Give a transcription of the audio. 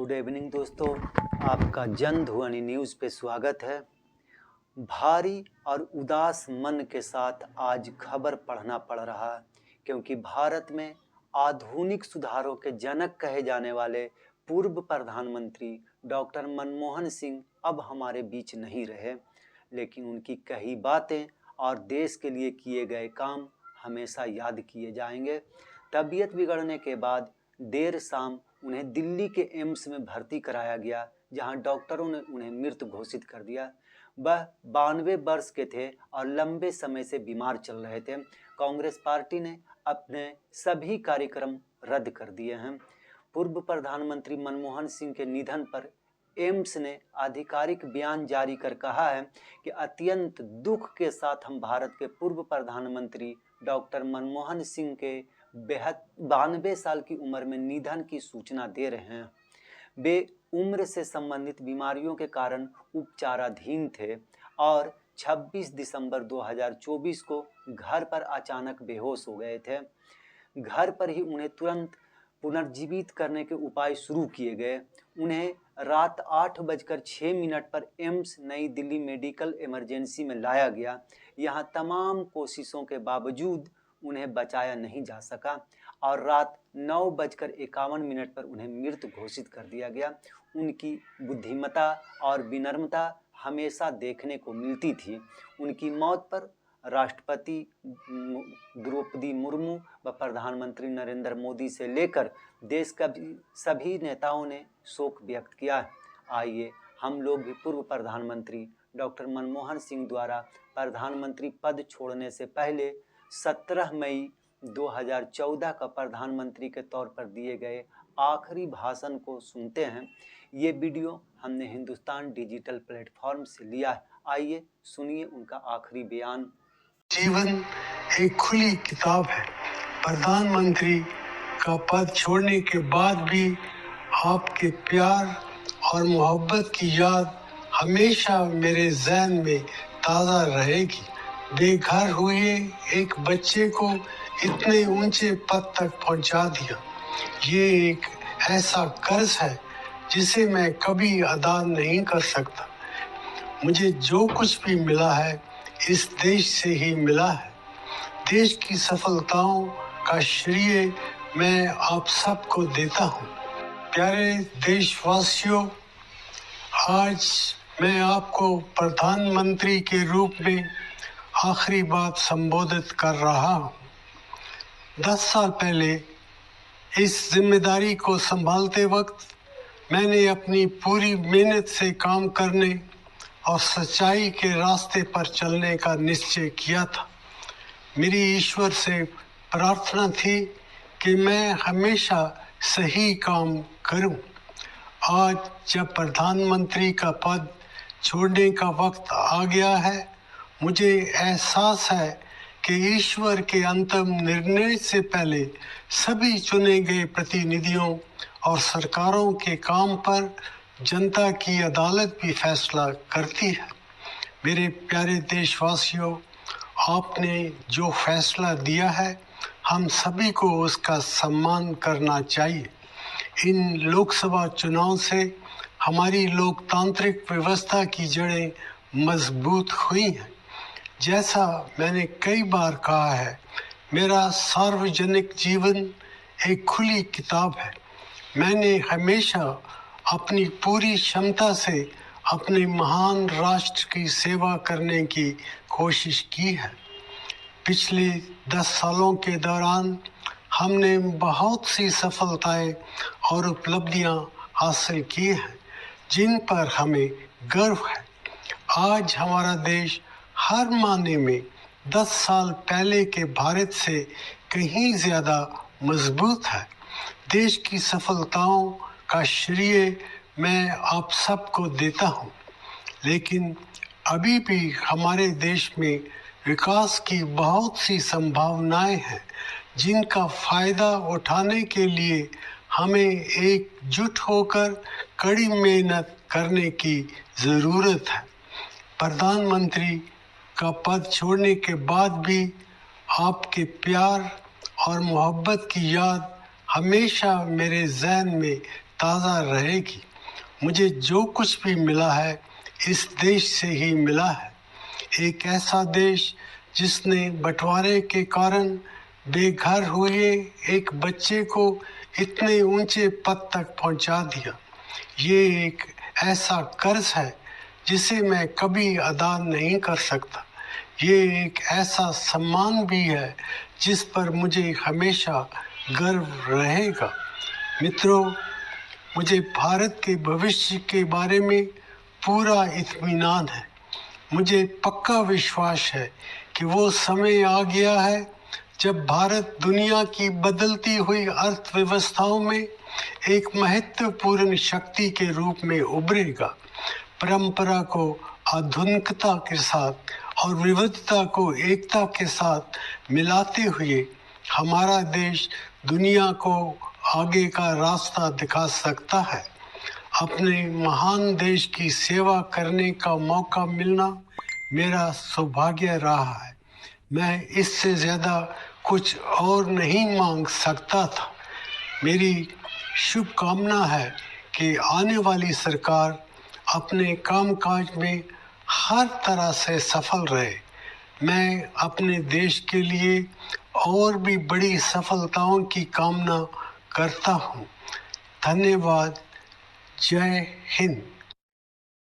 Good evening दोस्तों, आपका जन ध्वनि न्यूज़ पे स्वागत है। भारी और उदास मन के साथ आज खबर पढ़ना पड़ रहा है क्योंकि भारत में आधुनिक सुधारों के जनक कहे जाने वाले पूर्व प्रधानमंत्री डॉक्टर मनमोहन सिंह अब हमारे बीच नहीं रहे, लेकिन उनकी कही बातें और देश के लिए किए गए काम हमेशा याद किए जाएंगे। तबीयत बिगड़ने के बाद देर शाम उन्हें दिल्ली के एम्स में भर्ती कराया गया, जहां डॉक्टरों ने उन्हें मृत घोषित कर दिया। वह 92 वर्ष के थे और लंबे समय से बीमार चल रहे थे। कांग्रेस पार्टी ने अपने सभी कार्यक्रम रद्द कर दिए हैं। पूर्व प्रधानमंत्री मनमोहन सिंह के निधन पर एम्स ने आधिकारिक बयान जारी कर कहा है कि अत्यंत दुख के साथ हम भारत के पूर्व प्रधानमंत्री डॉक्टर मनमोहन सिंह के 92 साल की उम्र में निधन की सूचना दे रहे हैं। वे उम्र से संबंधित बीमारियों के कारण उपचाराधीन थे और 26 दिसंबर 2024 को घर पर अचानक बेहोश हो गए थे। घर पर ही उन्हें तुरंत पुनर्जीवित करने के उपाय शुरू किए गए। उन्हें रात 8:06 पर एम्स नई दिल्ली मेडिकल इमरजेंसी में लाया गया। यहाँ तमाम कोशिशों के बावजूद उन्हें बचाया नहीं जा सका और रात 9:51 पर उन्हें मृत घोषित कर दिया गया। उनकी बुद्धिमत्ता और विनम्रता हमेशा देखने को मिलती थी। उनकी मौत पर राष्ट्रपति द्रौपदी मुर्मू व प्रधानमंत्री नरेंद्र मोदी से लेकर देश का सभी नेताओं ने शोक व्यक्त किया है। आइए हम लोग भी पूर्व प्रधानमंत्री डॉक्टर मनमोहन सिंह द्वारा प्रधानमंत्री पद छोड़ने से पहले 17 मई 2014 का प्रधानमंत्री के तौर पर दिए गए आखिरी भाषण को सुनते हैं। ये वीडियो हमने हिंदुस्तान डिजिटल प्लेटफॉर्म से लिया है। आइए सुनिए उनका आखिरी बयान। जीवन एक खुली किताब है। प्रधानमंत्री का पद छोड़ने के बाद भी आपके प्यार और मोहब्बत की याद हमेशा मेरे ज़हन में ताज़ा रहेगी। बेघर हुए एक बच्चे को इतने ऊंचे पद तक पहुंचा दिया, ये एक ऐसा कर्ज है जिसे मैं कभी अदा नहीं कर सकता। मुझे जो कुछ भी मिला है इस देश से ही मिला है। देश की सफलताओं का श्रेय मैं आप सबको देता हूँ। प्यारे देशवासियों, आज मैं आपको प्रधानमंत्री के रूप में आखिरी बात संबोधित कर रहा हूँ। 10 साल पहले इस जिम्मेदारी को संभालते वक्त मैंने अपनी पूरी मेहनत से काम करने और सच्चाई के रास्ते पर चलने का निश्चय किया था। मेरी ईश्वर से प्रार्थना थी कि मैं हमेशा सही काम करूं। आज जब प्रधानमंत्री का पद छोड़ने का वक्त आ गया है, मुझे एहसास है कि ईश्वर के अंतिम निर्णय से पहले सभी चुने गए प्रतिनिधियों और सरकारों के काम पर जनता की अदालत भी फैसला करती है। मेरे प्यारे देशवासियों, आपने जो फैसला दिया है हम सभी को उसका सम्मान करना चाहिए। इन लोकसभा चुनाव से हमारी लोकतांत्रिक व्यवस्था की जड़ें मजबूत हुई हैं। जैसा मैंने कई बार कहा है, मेरा सार्वजनिक जीवन एक खुली किताब है। मैंने हमेशा अपनी पूरी क्षमता से अपने महान राष्ट्र की सेवा करने की कोशिश की है। पिछले 10 सालों के दौरान हमने बहुत सी सफलताएं और उपलब्धियां हासिल की हैं, जिन पर हमें गर्व है। आज हमारा देश हर मायने में 10 साल पहले के भारत से कहीं ज़्यादा मजबूत है। देश की सफलताओं का श्रेय मैं आप सबको देता हूँ, लेकिन अभी भी हमारे देश में विकास की बहुत सी संभावनाएं हैं, जिनका फ़ायदा उठाने के लिए हमें एकजुट होकर कड़ी मेहनत करने की ज़रूरत है। प्रधानमंत्री का पद छोड़ने के बाद भी आपके प्यार और मोहब्बत की याद हमेशा मेरे ज़हन में ताज़ा रहेगी। मुझे जो कुछ भी मिला है इस देश से ही मिला है। एक ऐसा देश जिसने बंटवारे के कारण बेघर हुए एक बच्चे को इतने ऊंचे पद तक पहुंचा दिया। ये एक ऐसा कर्ज है जिसे मैं कभी अदा नहीं कर सकता। ये एक ऐसा सम्मान भी है जिस पर मुझे हमेशा गर्व रहेगा। मित्रों, मुझे भारत के भविष्य के बारे में पूरा इत्मीनान है। मुझे पक्का विश्वास है कि वो समय आ गया है जब भारत दुनिया की बदलती हुई अर्थव्यवस्थाओं में एक महत्वपूर्ण शक्ति के रूप में उभरेगा। परंपरा को आधुनिकता के साथ और विविधता को एकता के साथ मिलाते हुए हमारा देश दुनिया को आगे का रास्ता दिखा सकता है। अपने महान देश की सेवा करने का मौका मिलना मेरा सौभाग्य रहा है। मैं इससे ज़्यादा कुछ और नहीं मांग सकता था। मेरी शुभकामना है कि आने वाली सरकार अपने कामकाज में हर तरह से सफल रहे। मैं अपने देश के लिए और भी बड़ी सफलताओं की कामना करता हूँ। धन्यवाद। जय हिंद।